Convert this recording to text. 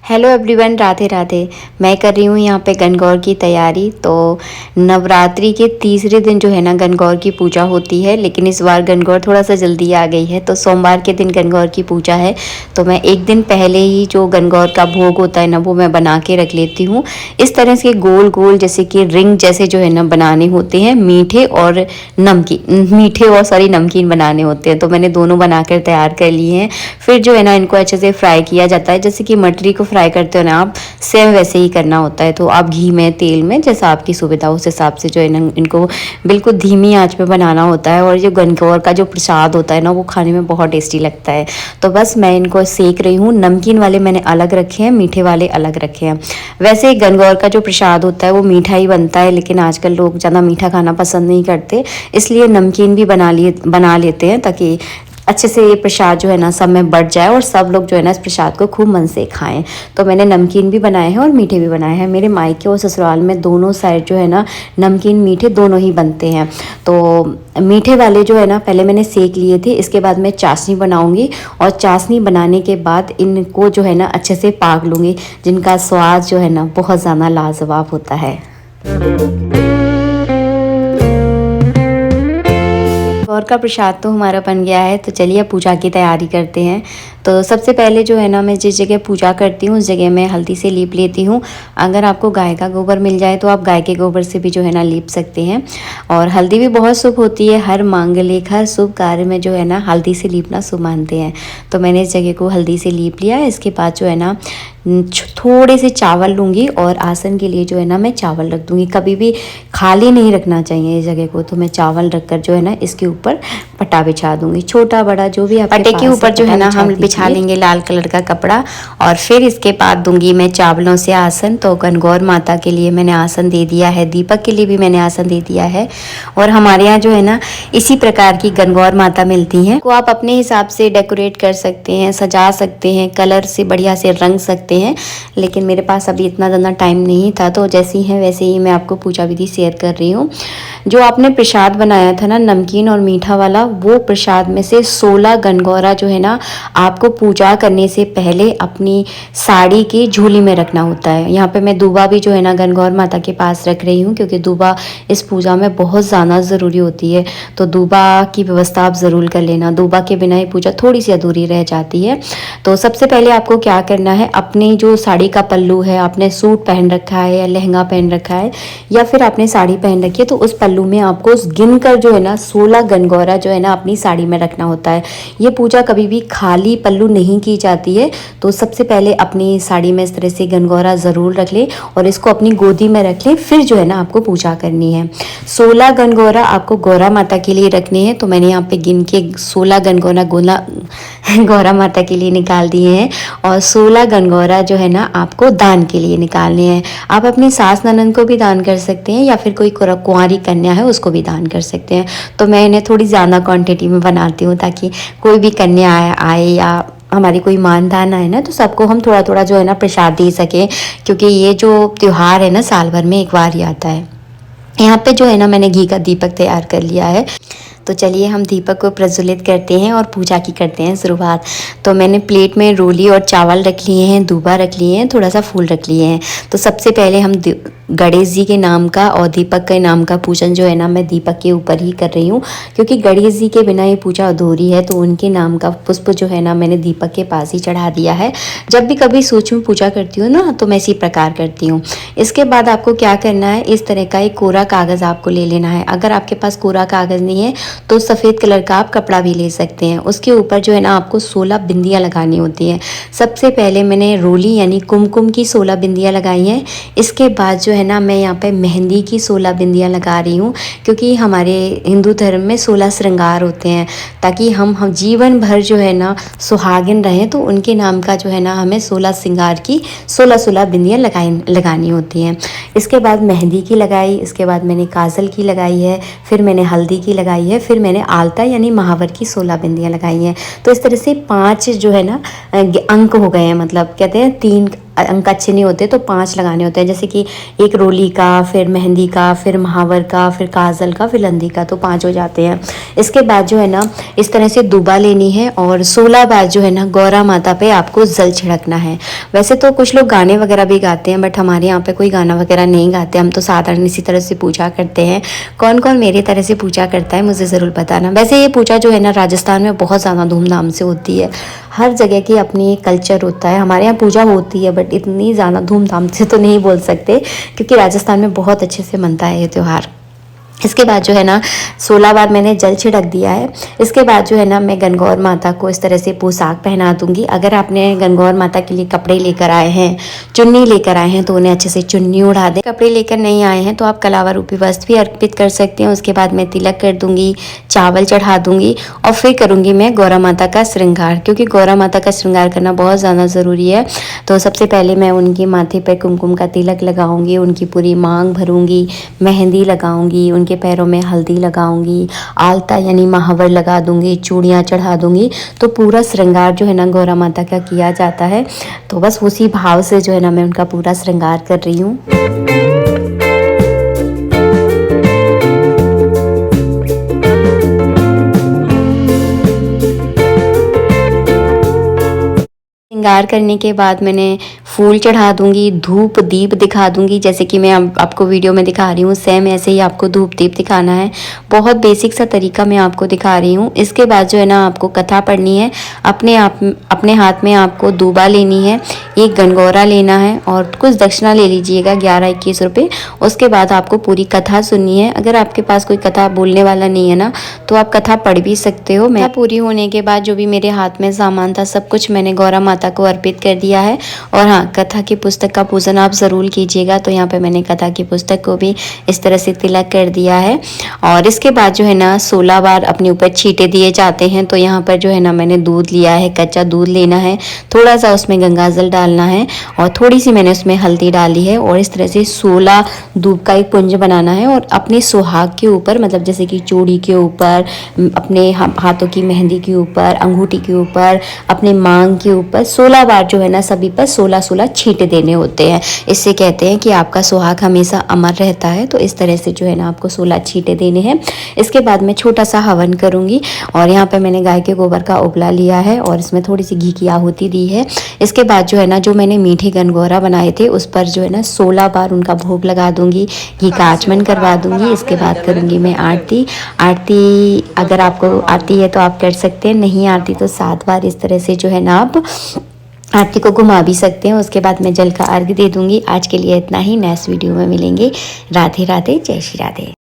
Hello everyone, Radhe Radhe. मैं कर रही हूँ यहाँ पे गणगौर की तैयारी। तो नवरात्रि के तीसरे दिन जो है ना गणगौर की पूजा होती है, लेकिन इस बार गणगौर थोड़ा सा जल्दी आ गई है। तो सोमवार के दिन गणगौर की पूजा है, तो मैं एक दिन पहले ही जो गणगौर का भोग होता है ना वो मैं बना के रख लेती हूँ। इस तरह से गोल गोल जैसे कि रिंग जैसे जो है ना बनाने होते हैं, मीठे और नमकीन बनाने होते हैं। तो मैंने दोनों बनाकर तैयार कर लिए हैं। फिर जो है ना इनको अच्छे से फ्राई किया जाता है, जैसे कि मटरी को फ्राई करते हो ना आप, सेम वैसे ही करना होता है। तो आप घी में, तेल में, जैसा आपकी सुविधा उस हिसाब से जो है ना इनको बिल्कुल धीमी आंच पे बनाना होता है। और जो गणगौर का जो प्रसाद होता है ना वो खाने में बहुत टेस्टी लगता है। तो बस मैं इनको सेक रही हूँ। नमकीन वाले मैंने अलग रखे हैं, मीठे वाले अलग रखे हैं। वैसे गणगौर का जो प्रसाद होता है वो मीठा ही बनता है, लेकिन आजकल लोग ज़्यादा मीठा खाना पसंद नहीं करते, इसलिए नमकीन भी बना लेते हैं, ताकि अच्छे से ये प्रसाद जो है ना सब में बढ़ जाए और सब लोग जो है ना इस प्रसाद को खूब मन से खाएं। तो मैंने नमकीन भी बनाए हैं और मीठे भी बनाए हैं। मेरे मायके और ससुराल में दोनों साइड जो है ना नमकीन मीठे दोनों ही बनते हैं। तो मीठे वाले जो है ना पहले मैंने सेक लिए थे, इसके बाद मैं चाशनी बनाऊंगी और चाशनी बनाने के बाद इनको जो है ना अच्छे से पाक लूँगी, जिनका स्वाद जो है ना बहुत ज़्यादा लाजवाब होता है। गौर का प्रसाद तो हमारा बन गया है, तो चलिए पूजा की तैयारी करते हैं। तो सबसे पहले जो है ना मैं जिस जगह पूजा करती हूँ उस जगह मैं हल्दी से लीप लेती हूँ। अगर आपको गाय का गोबर मिल जाए तो आप गाय के गोबर से भी जो है ना लीप सकते हैं। और हल्दी भी बहुत शुभ होती है, हर मांगलिक हर शुभ कार्य में जो है ना हल्दी से लीपना शुभ मानते हैं। तो मैंने इस जगह को हल्दी से लीप लिया। इसके बाद जो है ना थोड़े से चावल लूँगी और आसन के लिए जो है ना मैं चावल रख दूँगी। कभी भी खाली नहीं रखना चाहिए इस जगह को। तो मैं चावल रखकर जो है ना इसके ऊपर पट्टा बिछा दूँगी, छोटा बड़ा जो भी आपके पट्टे के ऊपर जो है ना हम बिछा लेंगे लाल कलर का कपड़ा। और फिर इसके बाद दूंगी मैं चावलों से आसन। तो गणगौर माता के लिए मैंने आसन दे दिया है, दीपक के लिए भी मैंने आसन दे दिया है। और हमारे यहाँ जो है ना इसी प्रकार की गणगौर माता मिलती हैं, को आप अपने हिसाब से डेकोरेट कर सकते हैं, सजा सकते हैं, कलर से बढ़िया से रंग सकते हैं। लेकिन मेरे पास अभी इतना ज़्यादा टाइम नहीं था, तो जैसी हैं वैसे ही मैं आपको पूजा विधि शेयर कर रही हूँ। जो आपने प्रसाद बनाया था ना नमकीन और मीठा वाला, वो प्रसाद में से 16 गणगौरा जो है ना आपको पूजा करने से पहले अपनी साड़ी की झोली में रखना होता है। यहाँ पे मैं दूबा भी जो है ना गणगौर माता के पास रख रही हूँ, क्योंकि दूबा इस पूजा में बहुत ज़्यादा ज़रूरी होती है। तो दूबा की व्यवस्था आप ज़रूर कर लेना, दूबा के बिना ये पूजा थोड़ी सी अधूरी रह जाती है। तो सबसे पहले आपको क्या करना है, अपनी जो साड़ी का पल्लू है, आपने सूट पहन रखा है या लहंगा पहन रखा है या फिर आपने साड़ी पहन रखी है, तो उस पल्लू में आपको गिन कर जो है ना 16 गणगौरा जो है ना अपनी साड़ी में रखना होता है। ये पूजा कभी भी खाली पल्लू नहीं की जाती है। तो सबसे पहले अपनी साड़ी में इस तरह से गणगौरा ज़रूर रख ले और इसको अपनी गोदी में रख ले। फिर जो है ना आपको पूजा करनी है। 16 गणगौरा आपको गौरा माता के लिए रखने हैं। तो मैंने यहाँ पे गिन के 16 गणगौरा गौरा माता के लिए निकाल दिए हैं और 16 गणगौरा जो है ना आपको दान के लिए निकालने हैं। आप अपनी सास ननद को भी दान कर सकते हैं या फिर कोई कुंवारी कन्या है उसको भी दान कर सकते हैं। तो मैं इन्हें थोड़ी ज़्यादा क्वांटिटी में बनाती हूँ, ताकि कोई भी कन्या आए या हमारी कोई मानदान आए ना, तो सबको हम थोड़ा थोड़ा जो है ना प्रसाद दे सकें, क्योंकि ये जो त्यौहार है ना साल भर में एक बार ही आता है। यहाँ पे जो है ना मैंने घी का दीपक तैयार कर लिया है। तो चलिए हम दीपक को प्रज्वलित करते हैं और पूजा की करते हैं शुरुआत। तो मैंने प्लेट में रोली और चावल रख लिए हैं, दूबा रख लिए हैं, थोड़ा सा फूल रख लिए हैं। तो सबसे पहले हम गणेश जी के नाम का और दीपक के नाम का पूजन जो है ना मैं दीपक के ऊपर ही कर रही हूँ, क्योंकि गणेश जी के बिना ये पूजा अधूरी है। तो उनके नाम का पुष्प जो है ना मैंने दीपक के पास ही चढ़ा दिया है। जब भी कभी सूक्ष्म पूजा करती हूँ ना तो मैं इसी प्रकार करती हूँ। इसके बाद आपको क्या करना है, इस तरह का एक कोरा कागज़ आपको ले लेना है। अगर आपके पास कोरा कागज़ नहीं है तो सफ़ेद कलर का आप कपड़ा भी ले सकते हैं। उसके ऊपर जो है ना आपको 16 बिंदियाँ लगानी होती हैं। सबसे पहले मैंने रोली यानी कुमकुम की 16 बिंदियाँ लगाई हैं। इसके बाद जो है ना मैं यहाँ पे मेहंदी की 16 बिंदियाँ लगा रही हूँ, क्योंकि हमारे हिंदू धर्म में 16 श्रृंगार होते हैं, ताकि हम जीवन भर जो है ना सुहागिन रहें। तो उनके नाम का जो है ना हमें 16 श्रृंगार की 16 बिंदियाँ लगानी होती हैं। इसके बाद मेहंदी की लगाई, इसके बाद मैंने काजल की लगाई है, फिर मैंने हल्दी की लगाई है, फिर मैंने आलता यानी महावर की 16 बिंदियाँ लगाई हैं। तो इस तरह से 5 जो है ना अंक हो गए हैं, मतलब कहते हैं 3 अंक अच्छे नहीं होते तो 5 लगाने होते हैं, जैसे कि एक रोली का, फिर मेहंदी का, फिर महावर का, फिर काजल का, फिर लंदी का, तो 5 हो जाते हैं। इसके बाद जो है ना इस तरह से दूबा लेनी है और 16 बार जो है ना गौरा माता पे आपको जल छिड़कना है। वैसे तो कुछ लोग गाने वगैरह भी गाते हैं, बट हमारे यहाँ पे कोई गाना वगैरह नहीं गाते, हम तो साधारण इसी तरह से पूजा करते हैं। कौन कौन मेरी तरह से पूजा करता है मुझे ज़रूर बताना। वैसे ये पूजा जो है ना राजस्थान में बहुत ज़्यादा धूमधाम से होती है, हर जगह की अपनी एक कल्चर होता है। हमारे यहाँ पूजा होती है बट इतनी ज़्यादा धूमधाम से तो नहीं बोल सकते, क्योंकि राजस्थान में बहुत अच्छे से मनता है ये त्यौहार। इसके बाद जो है ना 16 बार मैंने जल छिड़क दिया है। इसके बाद जो है ना मैं गणगौर माता को इस तरह से पोशाक पहना दूंगी। अगर आपने गणगौर माता के लिए कपड़े लेकर आए हैं, चुन्नी लेकर आए हैं, तो उन्हें अच्छे से चुन्नी उड़ा दें। कपड़े लेकर नहीं आए हैं तो आप कलावा रूपी वस्त्र भी अर्पित कर सकते हैं। उसके बाद मैं तिलक कर दूंगी, चावल चढ़ा दूंगी और फिर करूंगी मैं गौरा माता का श्रृंगार, क्योंकि गौरा माता का श्रृंगार करना बहुत ज़्यादा ज़रूरी है। तो सबसे पहले मैं उनके माथे पर कुमकुम का तिलक लगाऊंगी, उनकी पूरी मांग भरूंगी, मेहंदी लगाऊंगी, उनके पैरों में हल्दी लगाऊंगी, आलता यानी महावर लगा दूंगी, चूड़ियाँ चढ़ा दूंगी। तो पूरा श्रृंगार जो है ना गौरा माता का किया जाता है। तो बस उसी भाव से जो है ना मैं उनका पूरा श्रृंगार कर रही हूँ। श्रृंगार करने के बाद मैंने फूल चढ़ा दूंगी, धूप दीप दिखा दूंगी, जैसे कि मैं आपको वीडियो में दिखा रही हूँ, सेम ऐसे ही आपको धूप दीप दिखाना है। बहुत बेसिक सा तरीका मैं आपको दिखा रही हूँ। इसके बाद जो है ना आपको कथा पढ़नी है। अपने हाथ में आपको दूबा लेनी है, एक गणगौरा लेना है और कुछ दक्षिणा ले लीजिएगा 11-21 रुपये। उसके बाद आपको पूरी कथा सुननी है। अगर आपके पास कोई कथा बोलने वाला नहीं है ना तो आप कथा पढ़ भी सकते हो। मैं पूरी होने के बाद जो भी मेरे हाथ में सामान था सब कुछ मैंने गौरा माता को अर्पित कर दिया है। और हाँ, कथा की पुस्तक का पूजन आप ज़रूर कीजिएगा। तो यहाँ पे मैंने कथा की पुस्तक को भी इस तरह से तिलक कर दिया है। और इसके बाद जो है ना 16 बार अपने ऊपर छींटे दिए जाते हैं। तो यहाँ पर जो है ना मैंने दूध लिया है, कच्चा दूध लेना है, थोड़ा सा उसमें गंगा जल डालना है और थोड़ी सी मैंने उसमें हल्दी डाली है और इस तरह से 16 दूध का एक पुंज बनाना है। और अपने सुहाग के ऊपर, मतलब जैसे कि चूड़ी के ऊपर, अपने हाथों की मेहंदी के ऊपर, अंगूठी के ऊपर, अपने मांग के ऊपर 16 बार जो है ना सभी पर 16 छींटे देने होते हैं। इससे कहते हैं कि आपका सुहाग हमेशा अमर रहता है। तो इस तरह से जो है ना आपको 16 छींटे देने हैं। इसके बाद मैं छोटा सा हवन करूंगी और यहाँ पे मैंने गाय के गोबर का उपला लिया है और इसमें थोड़ी सी घी की आहुति दी है। इसके बाद जो है ना जो मैंने मीठे गणगौरा बनाए थे उस पर जो है ना 16 बार उनका भोग लगा दूंगी, घी का आचमन करवा दूंगी। इसके बाद करूंगी मैं आरती। अगर आपको आती है तो आप कर सकते हैं, नहीं आती तो 7 बार इस तरह से जो है ना आप आरती को घुमा भी सकते हैं। उसके बाद मैं जल का अर्घ दे दूंगी। आज के लिए इतना ही, नेक्स्ट वीडियो में मिलेंगे। राधे राधे, जय श्री राधे।